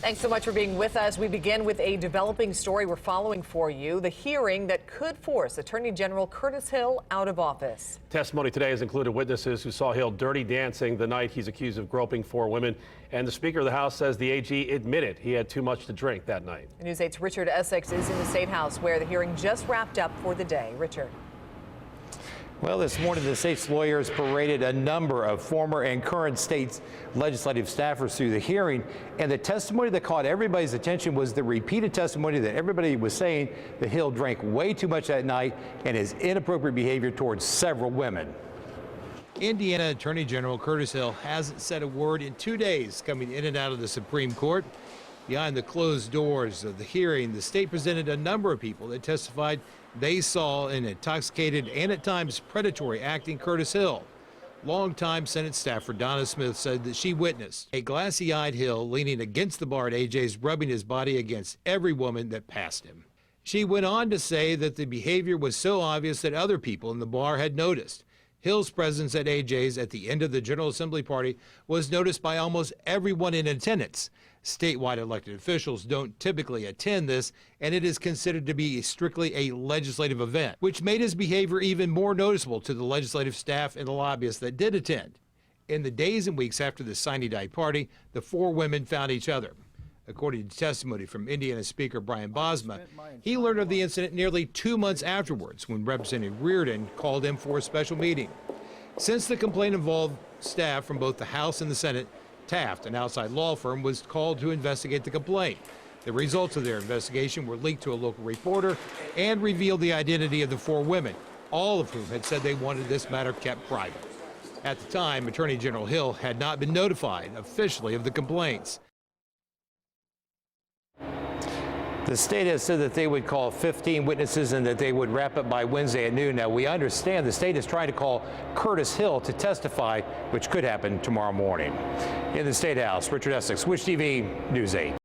Thanks so much for being with us. We begin with a developing story we're following for you, the hearing that could force Attorney General Curtis Hill out of office. Testimony today has included witnesses who saw Hill dirty dancing the night he's accused of groping 4 women. And the Speaker of the House says the AG admitted he had too much to drink that night. News 8's Richard Essex is in the State House where the hearing just wrapped up for the day. Richard. Well, this morning, the state's lawyers paraded a number of former and current state's legislative staffers through the hearing, and the testimony that caught everybody's attention was the repeated testimony that everybody was saying that Hill drank way too much that night and his inappropriate behavior towards several women. Indiana Attorney General Curtis Hill hasn't said a word in 2 days coming in and out of the Supreme Court. Behind the closed doors of the hearing, the state presented a number of people that testified they saw an intoxicated and at times predatory acting Curtis Hill. Longtime Senate staffer Donna Smith said that she witnessed a glassy-eyed Hill leaning against the bar at AJ's, rubbing his body against every woman that passed him. She went on to say that the behavior was so obvious that other people in the bar had noticed. Hill's presence at AJ's at the end of the General Assembly party was noticed by almost everyone in attendance. Statewide elected officials don't typically attend this, and it is considered to be strictly a legislative event, which made his behavior even more noticeable to the legislative staff and the lobbyists that did attend. In the days and weeks after the sine-die party, the 4 women found each other. According to testimony from Indiana Speaker Brian Bosma, he learned of the incident nearly 2 months afterwards when Representative Reardon called him for a special meeting. Since the complaint involved staff from both the House and the Senate, Taft, an outside law firm, was called to investigate the complaint. The results of their investigation were leaked to a local reporter and revealed the identity of the 4 women, all of whom had said they wanted this matter kept private. At the time, Attorney General Hill had not been notified officially of the complaints. The state has said that they would call 15 witnesses and that they would wrap up by Wednesday at noon. Now, we understand the state is trying to call Curtis Hill to testify, which could happen tomorrow morning. In the State House, Richard Essex, Wish TV, News 8.